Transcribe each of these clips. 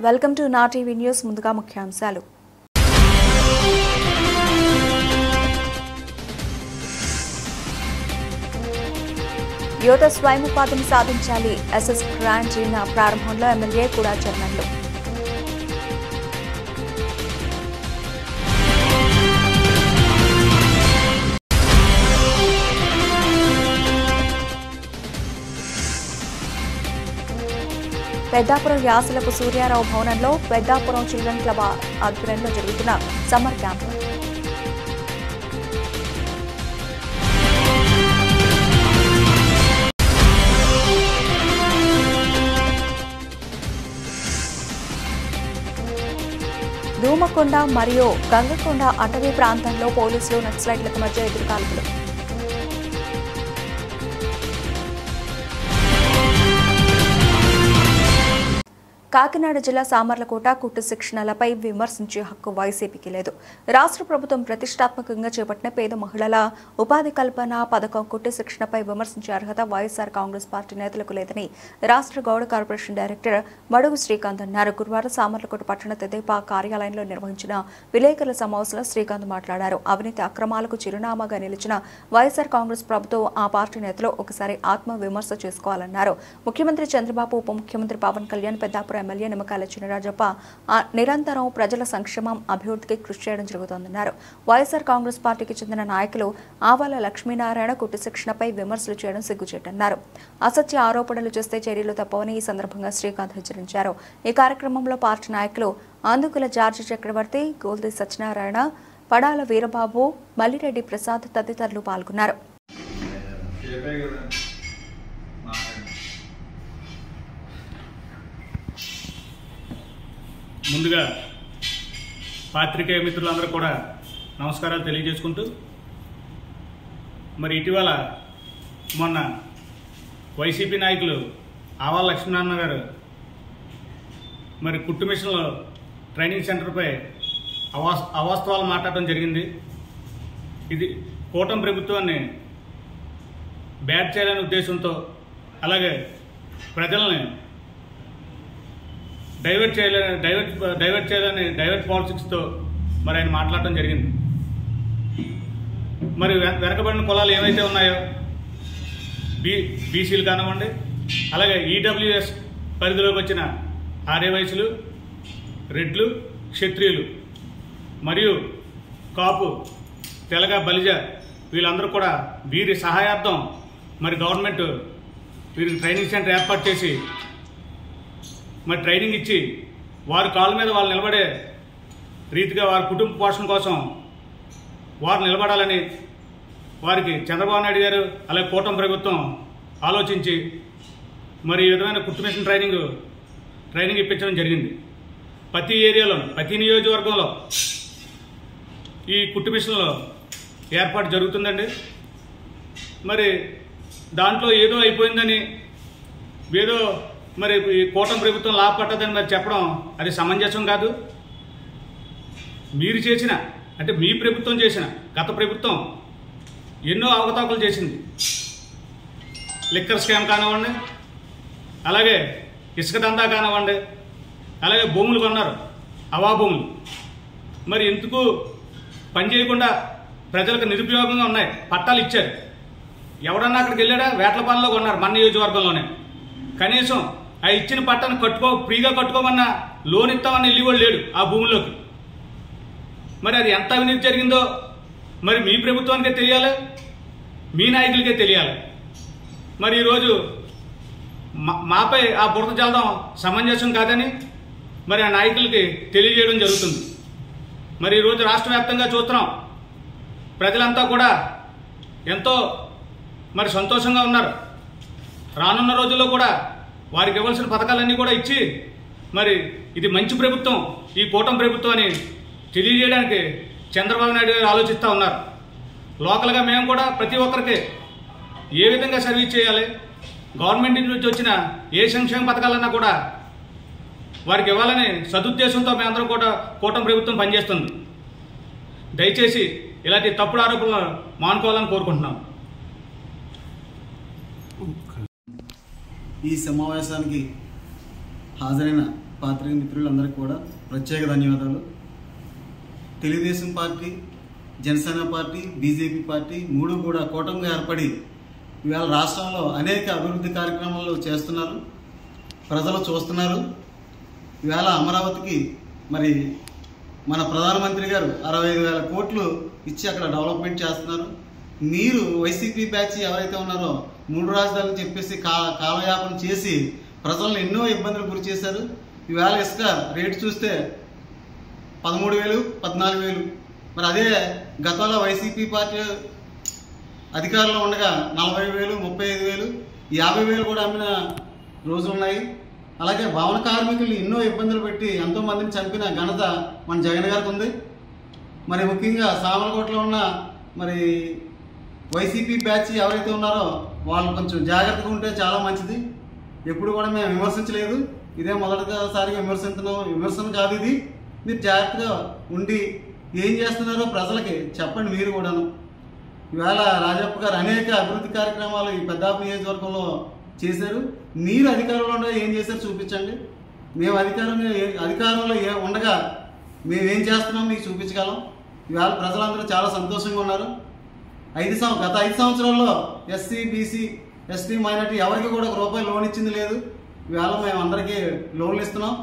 Welcome to నా TV news. ముందుగా ముఖ్యాంశాలు. యువత స్వయం ఉపాధిని సాధించాలి. ఎస్ఎస్ గ్రాంట్ ప్రారంభంలో ఎమ్మెల్యే కూడా చర్మన్లు. పెద్దాపురం యాసలపు సూర్యారావు భవనంలో పెద్దాపురం చిల్డ్రన్ క్లబ్ ఆధ్వర్యంలో జరుగుతున్న సమ్మర్ క్యాంప్. దూమకొండ మరియు గంగకొండ అటవీ ప్రాంతంలో పోలీసులు నక్సలైట్లకు మధ్య ఎదురుకాల్పులు. కాకినాడ జిల్లా సామర్లకోట కుట్టు శిక్షణలపై విమర్శించే హక్కు వైసీపీకి లేదు. రాష్ట్ర ప్రభుత్వం ప్రతిష్టాత్మకంగా చేపట్టిన పేద మహిళల ఉపాధి కల్పన పథకం కుట్టు శిక్షణపై విమర్శించే అర్హత వైఎస్ఆర్ కాంగ్రెస్ పార్టీ నేతలకు లేదని రాష్ట్ర గౌడ కార్పొరేషన్ డైరెక్టర్ మడుగు శ్రీకాంత్ అన్నారు. గురువారం సామర్లకోట పట్టణ తెదేపా కార్యాలయంలో నిర్వహించిన విలేకరుల సమావేశంలో శ్రీకాంత్ మాట్లాడారు. అవినీతి అక్రమాలకు చిరునామాగా నిలిచిన వైఎస్ఆర్ కాంగ్రెస్ ప్రభుత్వం ఆ పార్టీ నేతలు ఒకసారి ఆత్మ విమర్శ చేసుకోవాలన్నారు. ముఖ్యమంత్రి చంద్రబాబు, ఉప ముఖ్యమంత్రి పవన్ కళ్యాణ్, పెద్దాపురం ఎమ్మెల్యే నిమ్మకాయల చినరాజప్ప నిరంతరం ప్రజల సంక్షేమం, అభివృద్ధికి కృషి చేయడం జరుగుతోందన్నారు. వైఎస్ఆర్ కాంగ్రెస్ పార్టీకి చెందిన నాయకులు ఆవాల లక్ష్మీనారాయణ కుట్టు శిక్షణపై విమర్శలు చేయడం సిగ్గుచేటన్నారు. అసత్య ఆరోపణలు చేస్తే చర్యలు తప్పవని ఈ సందర్భంగా శ్రీకాంత్ హెచ్చరించారు. ఈ కార్యక్రమంలో పార్టీ నాయకులు అందుకుల జార్జి చక్రవర్తి, గోల్ది సత్యనారాయణ, పడాల వీరబాబు, మల్లిరెడ్డి ప్రసాద్ తదితరులు పాల్గొన్నారు. ముందుగా పాత్రికేయ మిత్రులందరూ కూడా నమస్కారాలు తెలియజేసుకుంటూ, మరి ఇటీవల మొన్న వైసీపీ నాయకులు ఆవాల లక్ష్మీనారాయణ గారు మరి కుట్టు మిషన్లో ట్రైనింగ్ సెంటర్పై అవాస్తవాలు మాట్లాడటం జరిగింది. ఇది కూటమి ప్రభుత్వాన్ని బ్యాడ్ చేయాలనే ఉద్దేశంతో, అలాగే ప్రజల్ని డైవర్ట్ చేయాలని డైవర్ట్ పాలిటిక్స్తో మరి ఆయన మాట్లాడటం జరిగింది. మరి వెనకబడిన కులాలు ఏవైతే ఉన్నాయో బీసీలు కానివ్వండి, అలాగే ఈడబ్ల్యూఎస్ పరిధిలోకి వచ్చిన ఆర్యవైశ్యులు, రెడ్లు, క్షత్రియులు మరియు కాపు, తెలగ, బలిజ వీళ్ళందరూ కూడా వీరి సహాయార్థం మరి గవర్నమెంట్ వీరికి ట్రైనింగ్ సెంటర్ ఏర్పాటు చేసి మరి ట్రైనింగ్ ఇచ్చి వారి కాళ్ళ మీద వాళ్ళు నిలబడే రీతిగా వారి కుటుంబ పోషణ కోసం వారు నిలబడాలని వారికి చంద్రబాబు నాయుడు గారు అలాగే కూటమి ప్రభుత్వం ఆలోచించి మరి ఈ విధమైన కుట్టు మిషన్ ట్రైనింగ్ ఇప్పించడం జరిగింది. ప్రతి ఏరియాలో, ప్రతి నియోజకవర్గంలో ఈ కుట్టు మిషన్లో ఏర్పాటు జరుగుతుందండి. మరి దాంట్లో ఏదో అయిపోయిందని, ఏదో మరి ఈ కూటమి ప్రభుత్వం లాభపట్టదని మరి చెప్పడం అది సమంజసం కాదు. మీరు చేసిన, అంటే మీ ప్రభుత్వం చేసిన, గత ప్రభుత్వం ఎన్నో అవకతవకలు చేసింది. లిక్కర్ స్కామ్ కానివ్వండి, అలాగే ఇసుక దందా కానివ్వండి, అలాగే భూములు కొన్నారు, అవా భూములు. మరి ఎందుకు పని చేయకుండా ప్రజలకు నిరుపయోగంగా ఉన్నాయి. పట్టాలు ఇచ్చారు, ఎవడన్నా అక్కడికి వెళ్ళాడా? వేట్లపాలెంలో కొన్నారు, మన నియోజకవర్గంలోనే. కనీసం ఆ ఇచ్చిన పట్టాను ఫ్రీగా కట్టుకోమన్నా లోన్ ఇస్తామని వెళ్ళి కూడా లేడు ఆ భూముల్లోకి. మరి అది ఎంత అవినీతి జరిగిందో మరి మీ ప్రభుత్వానికే తెలియాలి, మీ నాయకులకే తెలియాలి. మరి ఈరోజు మాపై ఆ బురద చల్లడం సమంజసం కాదని మరి ఆ నాయకులకి తెలియజేయడం జరుగుతుంది. మరి ఈరోజు రాష్ట్ర వ్యాప్తంగా చూస్తున్నాం, ప్రజలంతా కూడా ఎంతో మరి సంతోషంగా ఉన్నారు. రానున్న రోజుల్లో కూడా వారికి ఇవ్వాల్సిన పథకాలన్నీ కూడా ఇచ్చి మరి ఇది మంచి ప్రభుత్వం, ఈ కూటమి ప్రభుత్వం అని తెలియజేయడానికి చంద్రబాబు నాయుడు గారు ఆలోచిస్తూ ఉన్నారు. లోకల్గా మేము కూడా ప్రతి ఒక్కరికి ఏ విధంగా సర్వీస్ చేయాలి, గవర్నమెంట్ నుంచి వచ్చిన ఏ సంక్షేమ పథకాలన్నా కూడా వారికి ఇవ్వాలని సదుద్దేశంతో మేమందరం కూడా కూటమి ప్రభుత్వం పనిచేస్తుంది. దయచేసి ఇలాంటి తప్పుడు ఆరోపణలు మానుకోవాలని కోరుకుంటున్నాం. ఈ సమావేశానికి హాజరైన పాత్రికేయ మిత్రులందరికీ కూడా ప్రత్యేక ధన్యవాదాలు. Telugu Desam party, Janasena party, BJP party మూడు కూడా కూటమిగా ఏర్పడి ఇవాళ రాష్ట్రంలో అనేక అభివృద్ధి కార్యక్రమాలు చేస్తున్నారు. ప్రజలు చూస్తున్నారు. ఇవాళ అమరావతికి మరి మన ప్రధానమంత్రి గారు 65,000 కోట్లు ఇచ్చి అక్కడ డెవలప్మెంట్ చేస్తున్నారు. మీరు వైసీపీ బ్యాచ్ ఎవరైతే ఉన్నారో 3 రాజధానులు చెప్పేసి కాలయాపన చేసి ప్రజలను ఎన్నో ఇబ్బందులు గురి చేశారు. ఇవాళ ఇసుక రేటు చూస్తే 13,000, 14,000. మరి అదే గతంలో వైసీపీ పార్టీ అధికారంలో ఉండగా 40,000, 35,000, 50,000 కూడా అమ్మిన రోజులు ఉన్నాయి. అలాగే భవన కార్మికులు ఎన్నో ఇబ్బందులు పెట్టి ఎంతో మందిని చంపిన ఘనత మన జగన్ గారికి ఉంది. మరి ముఖ్యంగా సామర్లకోటలో ఉన్న మరి వైసీపీ బ్యాచ్ ఎవరైతే ఉన్నారో వాళ్ళు కొంచెం జాగ్రత్తగా ఉంటే చాలా మంచిది. ఎప్పుడు కూడా మేము విమర్శించలేదు, ఇదే మొదటిసారిగా విమర్శిస్తున్నాం. విమర్శన కాదు ఇది. మీరు జాగ్రత్తగా ఉండి ఏం చేస్తున్నారో ప్రజలకి చెప్పండి. మీరు కూడాను ఇవాళ రాజప్ప గారు అనేక అభివృద్ధి కార్యక్రమాలు ఈ పెద్దాపురం నియోజకవర్గంలో చేశారు. మీరు అధికారంలో ఉండగా ఏం చేశారు చూపించండి. మేము అధికారంలో ఉండగా మేమేం చేస్తున్నాం మీకు చూపించగలం. ఇవాళ ప్రజలందరూ చాలా సంతోషంగా ఉన్నారు. గత 5 సంవత్సరాల్లో ఎస్సీ, బీసీ, ఎస్టీ, మైనార్టీ ఎవరికి కూడా ₹1 లోన్ ఇచ్చింది లేదు. ఇవాళ మేము అందరికీ లోన్లు ఇస్తున్నాం.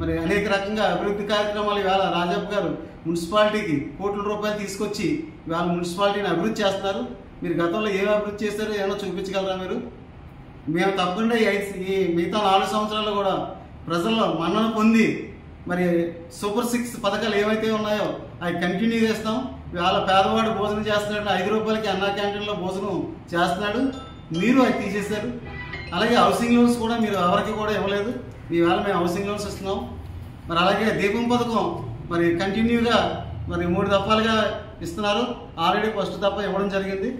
మరి అనేక రకంగా అభివృద్ధి కార్యక్రమాలు ఇవాళ రాజప్ప గారు మున్సిపాలిటీకి కోట్ల రూపాయలు తీసుకొచ్చి ఇవాళ మున్సిపాలిటీని అభివృద్ధి చేస్తున్నారు. మీరు గతంలో ఏం అభివృద్ధి చేశారో ఏమైనా చూపించగలరా మీరు? మేము తప్పకుండా ఈ మిగతా 4 సంవత్సరాలు కూడా ప్రజల్లో మన్నన పొంది మరి సూపర్ 6 పథకాలు ఏవైతే ఉన్నాయో అవి కంటిన్యూ చేస్తాం. ఇవాళ పేదవాడు భోజనం చేస్తున్నాడు, ₹5 అన్నా క్యాంటీన్లో భోజనం చేస్తున్నాడు. మీరు అవి తీసేశారు. అలాగే హౌసింగ్ లోన్స్ కూడా మీరు ఎవరికి కూడా ఇవ్వలేదు. ఇవాళ మేము హౌసింగ్ లోన్స్ ఇస్తున్నాం. మరి అలాగే దీపం పథకం మరి కంటిన్యూగా మరి 3 దఫాలుగా ఇస్తున్నారు. ఆల్రెడీ ఫస్ట్ దఫా ఇవ్వడం జరిగింది.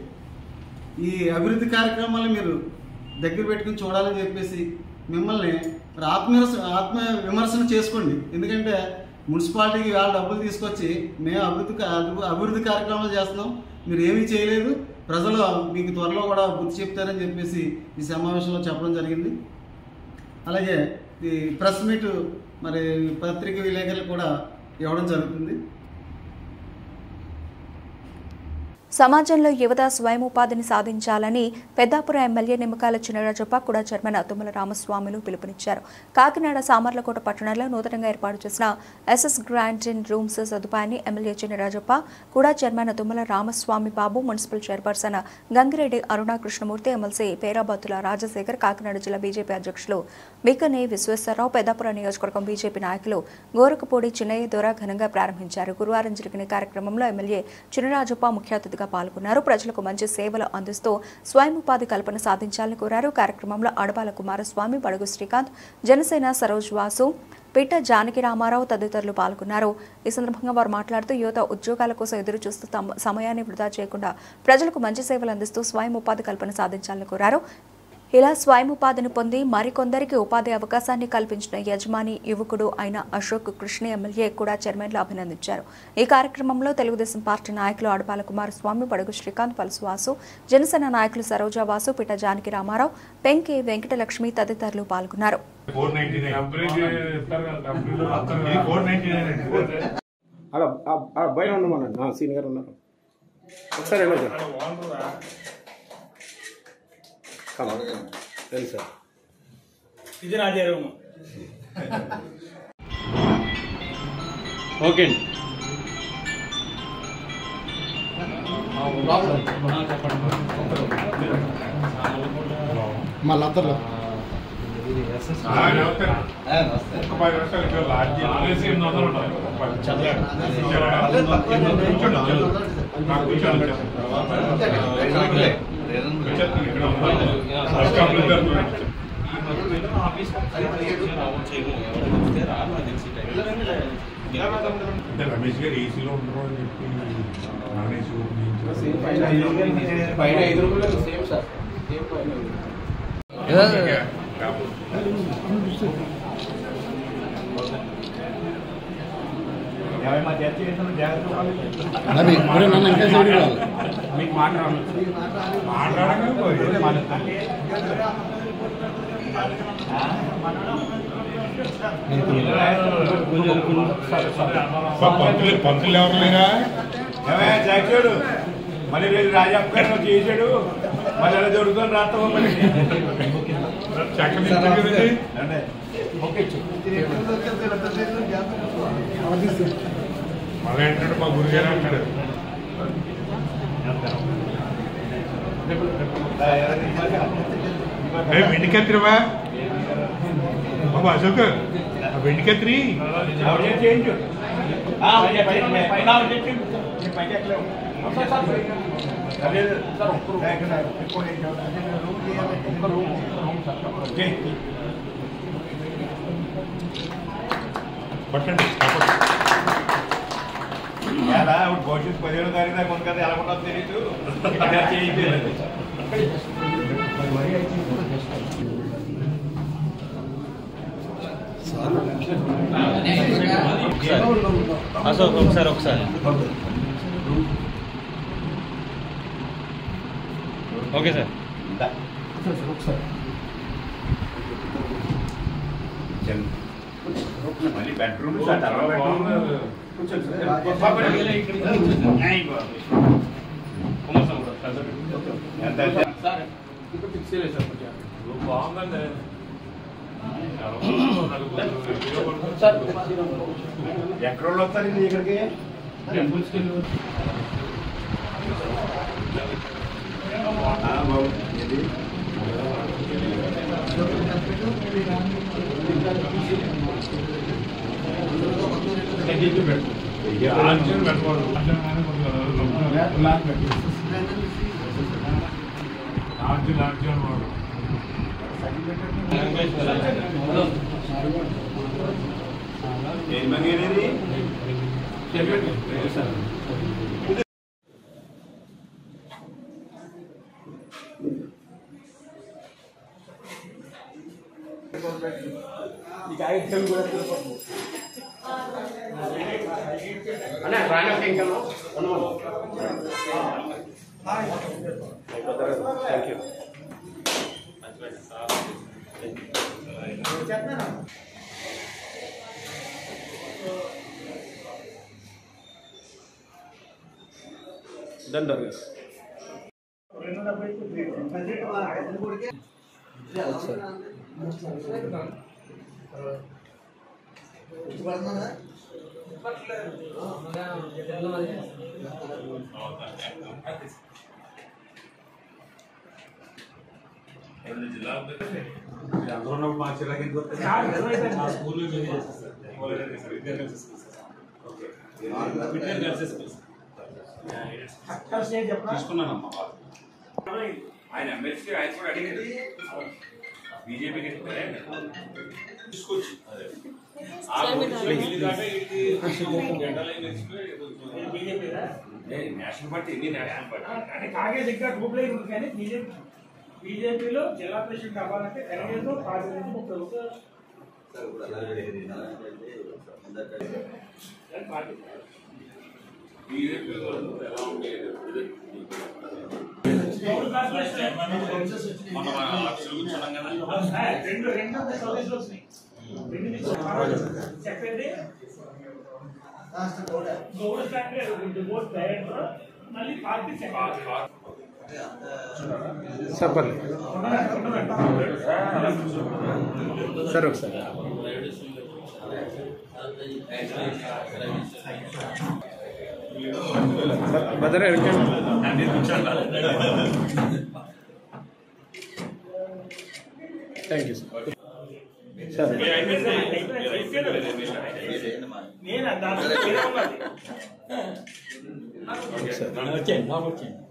ఈ అభివృద్ధి కార్యక్రమాలు మీరు దగ్గర పెట్టుకుని చూడాలని చెప్పేసి మిమ్మల్ని మరి ఆత్మ విమర్శన చేసుకోండి. ఎందుకంటే మున్సిపాలిటీకి వాళ్ళ డబ్బులు తీసుకొచ్చి మేము అభివృద్ధి కార్యక్రమాలు చేస్తున్నాం, మీరు ఏమీ చేయలేదు, ప్రజలు మీకు త్వరలో కూడా బుద్ధి చెప్తారని చెప్పేసి ఈ సమావేశంలో చెప్పడం జరిగింది. అలాగే ఈ ప్రెస్ మీట్ మరి పత్రిక విలేకరులు కూడా ఇవ్వడం జరుగుతుంది. సమాజంలో యువత స్వయం ఉపాధిని సాధించాలని పెద్దాపురం ఎమ్మెల్యే నిమ్మకాయల చినరాజప్ప కూడా చైర్మన్ తుమ్మల రామస్వాములు పిలుపునిచ్చారు. కాకినాడ సామర్లకోట పట్టణంలో నూతనంగా ఏర్పాటు చేసిన ఎస్ఎస్ గ్రాండ్ ఇన్ రూమ్స్ సదుపాయాన్ని ఎమ్మెల్యే చినరాజప్ప కూడా చైర్మన్ తుమ్మల రామస్వామి బాబు, మున్సిపల్ చైర్పర్సన్ గంగిరెడ్డి అరుణ కృష్ణమూర్తి, ఎమ్మెల్సీ పేరాబత్తుల రాజశేఖర్, కాకినాడ జిల్లా బీజేపీ అధ్యక్షులు బికనే విశ్వేశ్వరరావు, పెద్దాపురం నియోజకవర్గం బీజేపీ నాయకులు గోరకపూడి చిన్నయ్య ద్వారా ఘనంగా ప్రారంభించారు. గురువారం జరిగిన కార్యక్రమంలో ఎమ్మెల్యే చినరాజప్ప ముఖ్య అతిథిగా పాల్గొన్నారు. ప్రజలకు మంచి సేవలు అందిస్తూ స్వయం ఉపాధి కల్పన సాధించాలని కోరారు. కార్యక్రమంలో అడబాల కుమారస్వామి, బడుగు శ్రీకాంత్, జనసేన సరోజ్ వాసు, పిట్ట జానకి రామారావు తదితరులు పాల్గొన్నారు. ఈ సందర్భంగా వారు మాట్లాడుతూ యువత ఉద్యోగాల కోసం ఎదురు చూస్తూ తమ సమయాన్ని వృధా చేయకుండా ప్రజలకు మంచి సేవలు అందిస్తూ స్వయం ఉపాధి కల్పన సాధించాలని కోరారు. ఇలా స్వయం ఉపాధిని పొంది మరికొందరికి ఉపాధి అవకాశాన్ని కల్పించిన యజమాని యువకుడు అయిన అశోక్ కృష్ణ ఎమ్మెల్యే కూడా చైర్మన్లు అభినందించారు. ఈ కార్యక్రమంలో తెలుగుదేశం పార్టీ నాయకులు అడపాల కుమారస్వామి, బడుగు శ్రీకాంత్, పల్సువాసు, జనసేన నాయకులు సరోజావాసు, పిట్ట జానకి రామారావు, పెంకి వెంకటలక్ష్మి తదితరులు పాల్గొన్నారు. ఇది రాజే రూమ్. ఓకే మళ్ళీ రమేష్ గారు ఏసీలో ఉండరు అని చెప్పి పైన ₹5 సేమ్ సార్. నన్ను ఇంకా సైడ్ మీకు మాట్లాడగా పంతులు ఎవరు లేరా జాగ్రత్త మళ్ళీ రేపు రాజప్ప గారు చేశాడు మళ్ళీ ఎలా దొరుకుతుంది రాస్తాం మళ్ళీ మళ్ళీ ఏంటంటే మా గురుగారు అంటాడు వెండికత్తిరవా బాబు అశోక్ వెండికత్తిరి పట్టండి భవిష్యత్తు 17వ తారీఖు దాకా ఉంది కదా ఎలా ఉంటుందో తెలియదు చేయలేదు అశోక్ ఒకసారి ఓకే సార్ మళ్ళీ బెడ్రూమ్ బాగుందండి ఎక్కడ వస్తారు ఇక్కడికి తీసుకున్నానమ్మా ఆయన ఎమ్మెల్సీ ఆయన కూడా అడిగారు బీజేపీకి తీసుకొచ్చి నేషనల్ పార్టీ ఎన్ని నేషనల్ పార్టీ కాంగ్రెస్ ఇంకా గ్రూప్ లైన్ ఉంది కానీ బీజేపీలో జిల్లా ప్రెసిడెంట్ అవ్వాలంటే కనీసం 10 నుంచి 30 party secretary Gowda secretary board director మళ్ళీ పార్టీ సెక్రటరీ సార్ ఒకసారి భద్ర థ్యాంక్ యూ సార్ నేను వచ్చాను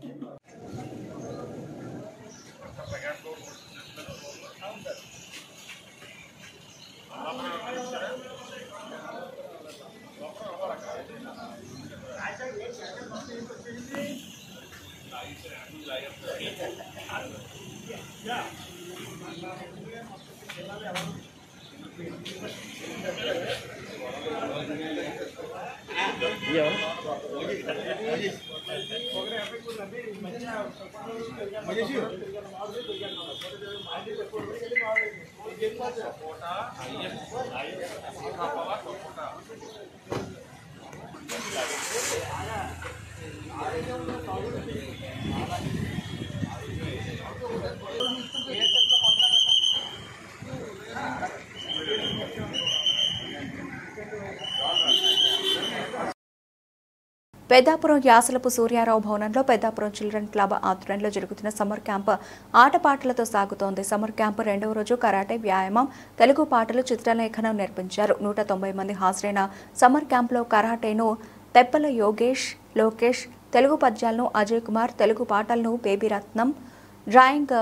Yeah. పెద్దాపురం యాసలపు సూర్యారావు భవనంలో పెద్దాపురం చిల్డ్రన్ క్లబ్ ఆధ్వర్యంలో జరుగుతున్న సమ్మర్ క్యాంప్ ఆటపాటలతో సాగుతోంది. సమ్మర్ క్యాంప్ రెండవ రోజు కరాటే, వ్యాయామం, తెలుగు పాటలు, చిత్రలేఖనం నేర్పించారు. 190 మంది హాజరైన సమ్మర్ క్యాంప్లో కరాటేను తెప్పల యోగేష్, లోకేష్, తెలుగు పద్యాలను అజయ్ కుమార్, తెలుగు పాటలను బేబీ రత్నం, డ్రాయింగ్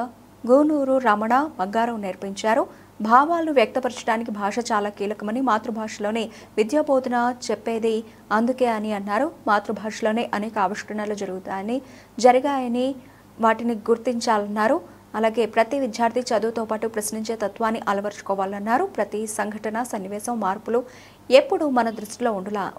గూనూరు రమణ, బంగారం నేర్పించారు. భావాలను వ్యక్తపరచడానికి భాష చాలా కీలకమని, మాతృభాషలోనే విద్యాబోధన చెప్పేది అందుకే అని అన్నారు. మాతృభాషలోనే అనేక ఆవిష్కరణలు జరిగాయని వాటిని గుర్తించాలన్నారు. అలాగే ప్రతి విద్యార్థి చదువుతో పాటు ప్రశ్నించే తత్వాన్ని అలవర్చుకోవాలన్నారు. ప్రతి సంఘటన, సన్నివేశం, మార్పులు ఎప్పుడూ మన దృష్టిలో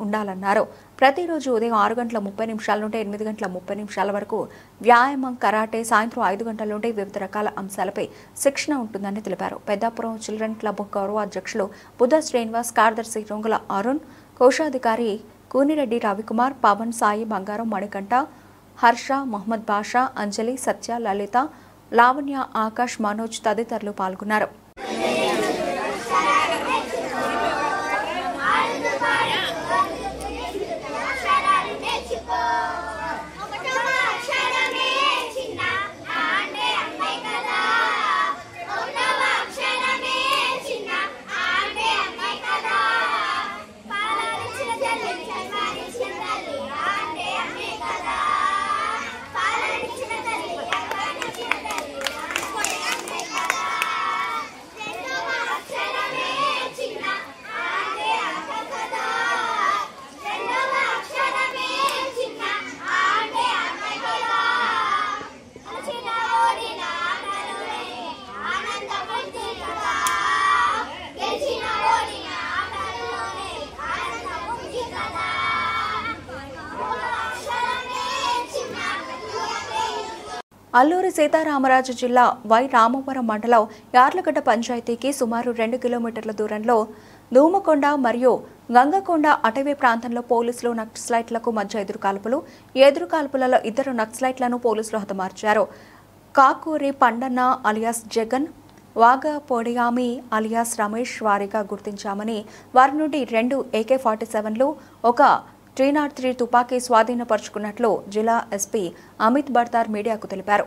ఉండాలన్నారు. ప్రతిరోజు ఉదయం 6:30 నుండి 8:30 వరకు వ్యాయామం, కరాటే, సాయంత్రం 5 గంటల నుండి వివిధ రకాల అంశాలపై శిక్షణ ఉంటుందని తెలిపారు. పెద్దాపురం చిల్డ్రన్ క్లబ్ గౌరవ అధ్యక్షులు బుద్ధ శ్రీనివాస్, కార్యదర్శి రొంగుల అరుణ్, కోశాధికారి కూనిరెడ్డి రవికుమార్, పవన్, సాయి, బంగారం, మణికంఠ, హర్ష, మహమ్మద్ బాషా, అంజలి, సత్య, లలిత, లావణ్య, ఆకాష్, మనోజ్ తదితరులు పాల్గొన్నారు. అల్లూరి సీతారామరాజు జిల్లా వై రామవరం మండలం యార్లగడ్డ పంచాయతీకి సుమారు 2 కిలోమీటర్ల దూరంలో దూమకొండ మరియు గంగకొండ అటవీ ప్రాంతంలో పోలీసులు నక్సలైట్లకు మధ్య ఎదురుకాల్పులలో 2 నక్సలైట్లను పోలీసులు హతమార్చారు. కాకూరి పండన్న అలియాస్ జగన్, వాగపొడియామి అలియాస్ రమేష్ వారిగా గుర్తించామని, వారి నుండి 2 AK-47లు, ఒక 303 తుపాకీ స్వాధీనపరుచుకున్నట్లు జిల్లా ఎస్పీ అమిత్ బర్దార్ మీడియాకు తెలిపారు.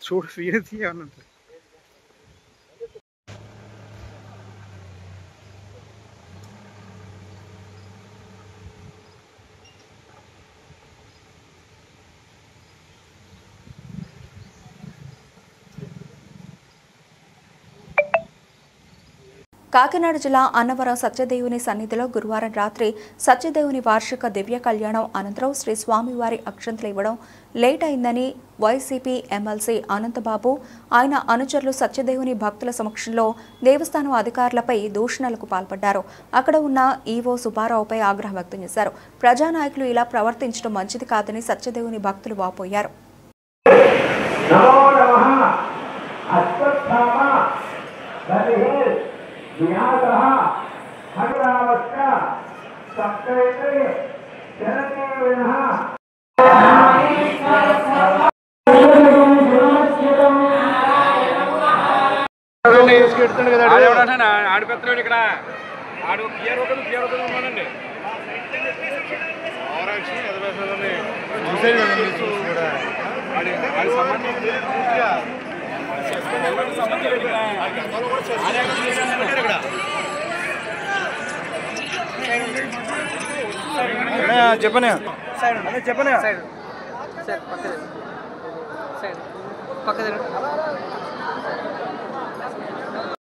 చూడు సీరియస్ అన్నట్టు కాకినాడ జిల్లా అన్నవరం సత్యదేవుని సన్నిధిలో గురువారం రాత్రి సత్యదేవుని వార్షిక దివ్య కళ్యాణం అనంతరం శ్రీ స్వామివారి అక్షంతలు ఇవ్వడం లేట్ అయిందని వైసీపీ ఎమ్మెల్సీ అనంతబాబు, ఆయన అనుచరులు సత్యదేవుని భక్తుల సమక్షంలో దేవస్థానం అధికారులపై దూషణలకు పాల్పడ్డారు. అక్కడ ఉన్న ఈవో సుబ్బారావుపై ఆగ్రహం వ్యక్తం చేశారు. ప్రజానాయకులు ఇలా ప్రవర్తించడం మంచిది కాదని సత్యదేవుని భక్తులు వాపోయారు. ఆడిపెత్తాడు ఇక్కడ ఆడు క్లియర్ అవుతుంది ఉన్నాడండి చెప్పనే చెప్పనే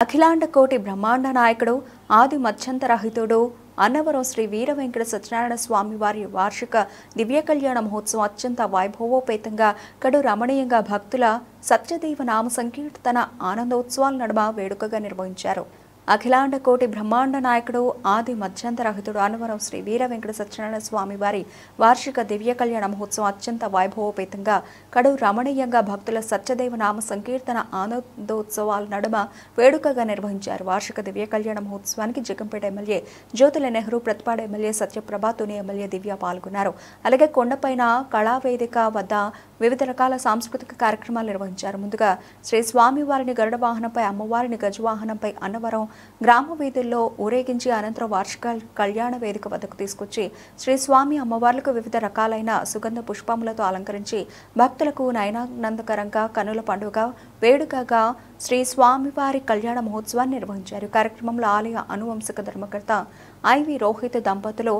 అఖిలాండ కోటి బ్రహ్మాండ నాయకుడు ఆది మధ్యంతరహితుడు అన్నవరం శ్రీ వీర వెంకట సత్యనారాయణ స్వామి వారి వార్షిక దివ్య కళ్యాణ మహోత్సవం అత్యంత వైభవోపేతంగా కడు రమణీయంగా భక్తుల సత్యదేవ నామ సంకీర్తన ఆనందోత్సవాల నడుమ వేడుకగా నిర్వహించారు. అఖిలాండ కోటి బ్రహ్మాండ నాయకుడు ఆది మధ్యంతరహితుడు అన్నవరం శ్రీ వీర వెంకట సత్యనారాయణ స్వామి వారి వార్షిక దివ్య కళ్యాణ మహోత్సవం అత్యంత వైభవోపేతంగా కడు రమణీయంగా భక్తుల సత్యదేవ నామ సంకీర్తన ఆనందోత్సవాల నడుమ వేడుకగా నిర్వహించారు. వార్షిక దివ్య కళ్యాణ మహోత్సవానికి Jaggampeta MLA Jyothula Nehru, Prathipada MLA Satyaprabha, Tuni MLA Divya పాల్గొన్నారు. అలాగే కొండపైన కళావేదిక వద్ద వివిధ రకాల సాంస్కృతిక కార్యక్రమాలు నిర్వహించారు. ముందుగా శ్రీ స్వామివారిని గరుడ వాహనంపై, అమ్మవారిని గజవాహనంపై అన్నవరం గ్రామ వీధుల్లో ఊరేగించి అనంతరం వార్షిక కళ్యాణ వేదిక వద్దకు తీసుకొచ్చి శ్రీ స్వామి అమ్మవార్లకు వివిధ రకాలైన సుగంధ పుష్పములతో అలంకరించి భక్తులకు నయనానందకరంగా కనుల పండుగ వేడుకగా శ్రీ స్వామివారి కళ్యాణ మహోత్సవాన్ని నిర్వహించారు. కార్యక్రమంలో ఆలయ అనువంశక ధర్మకర్త ఐవి రోహిత్ దంపతులు,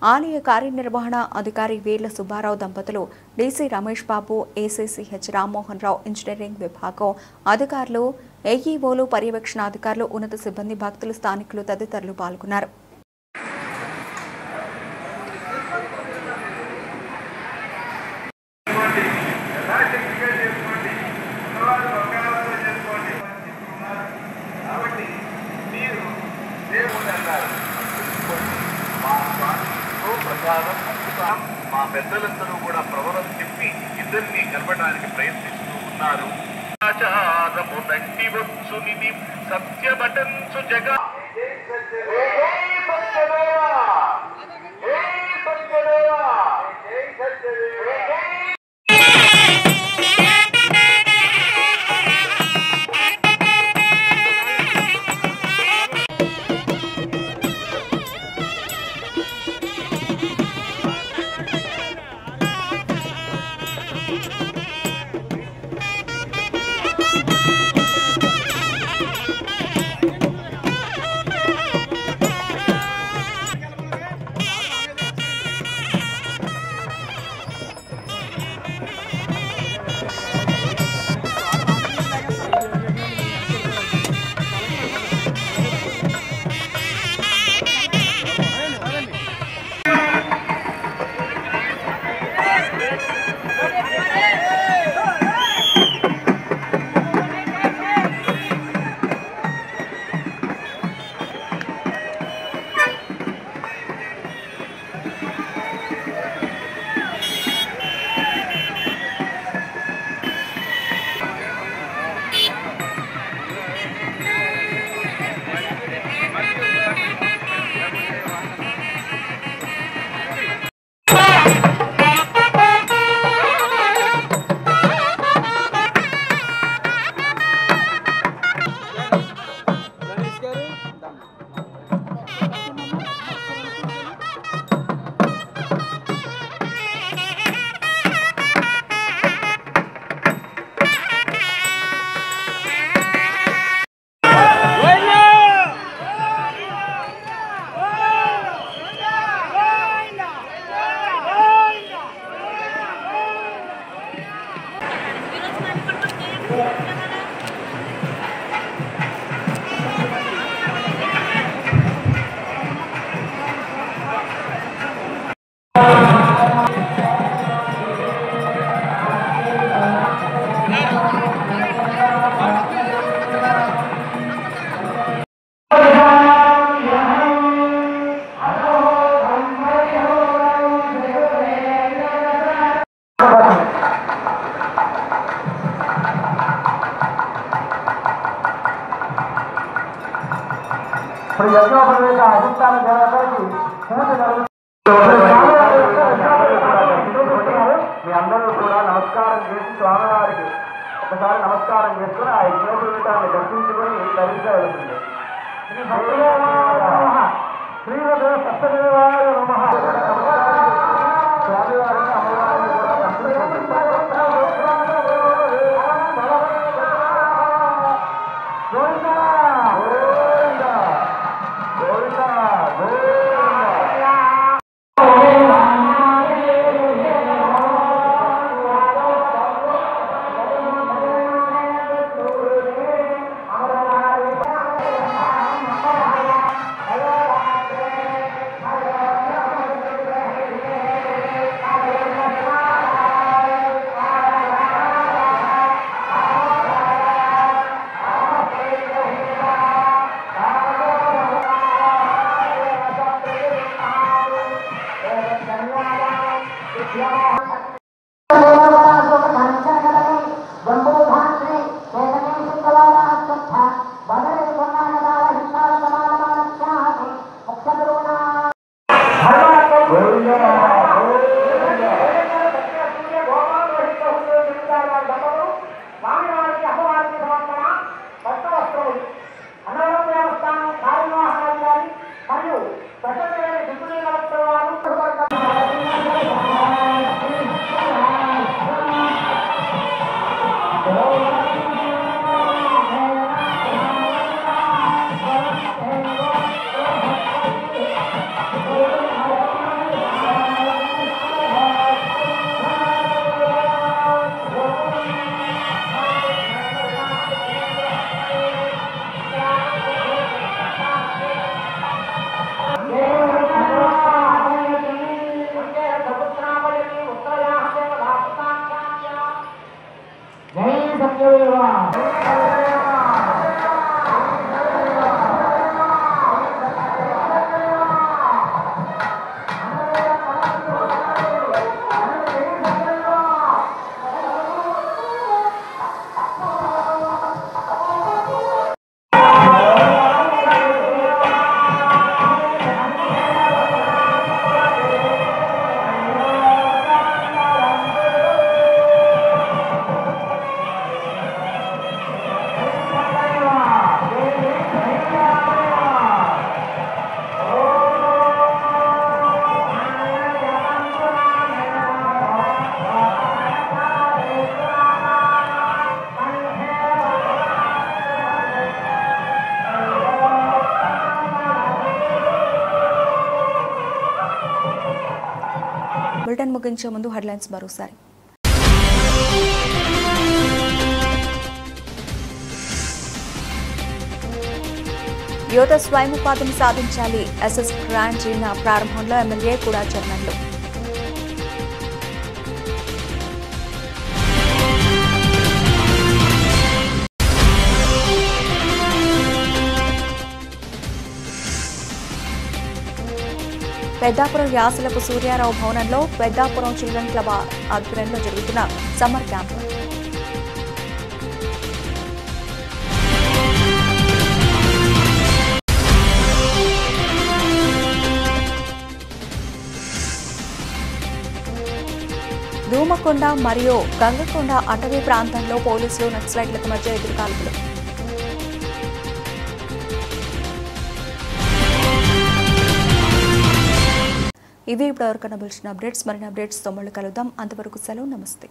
ఆలయ కార్యనిర్వహణ అధికారి వీర్ల సుబ్బారావు దంపతులు, డీసీ రమేష్ బాబు, ఏసీసీహెచ్ రామ్మోహన్ రావు, ఇంజనీరింగ్ విభాగం అధికారులు, ఏఈఓలు, పర్యవేక్షణ అధికారులు, ఉన్నత సిబ్బంది, భక్తులు, స్థానికులు తదితరులు పాల్గొన్నారు. మా పెద్దలందరూ కూడా ప్రవరం చెప్పి ఇద్దరిని కలపడానికి ప్రయత్నిస్తూ ఉన్నారు. సత్యమటంచు జగ మీ అందరూ కూడా నమస్కారం చేసి స్వామివారికి ఒకసారి నమస్కారం చేసుకుని ఆ యజ్ఞోపేతాన్ని దర్శించుకొని ధరించగలుగుతుంది. శ్రీమతి సత్యదేవాయ నమః. స్వామివారిని అమ్మవారిని కూడా బులెటిన్ ముగించే ముందు హెడ్లైన్స్ మరోసారి. యువత స్వయం ఉపాధిని సాధించాలి. ఎస్ఎస్ గ్రాండ్ జిల్లా ప్రారంభంలో ఎమ్మెల్యే కూడా చర్మన్లు. పెద్దాపురం యాసలకు సూర్యారావు భవనంలో పెద్దాపురం చిల్డ్రన్ క్లబ్ ఆధ్వర్యంలో జరుగుతున్న సమ్మర్ క్యాంప్. దూమకొండ మరియు గంగకొండ అటవీ ప్రాంతంలో పోలీసులు నక్సలైట్లకు మధ్య ఎదురుకాల్పులు. ఇవి ఇప్పటివరకు కనబడిన అప్డేట్స్. మరిన్ని అప్డేట్స్తో మళ్ళీ కలుద్దాం. అంతవరకు సెలవు. నమస్తే.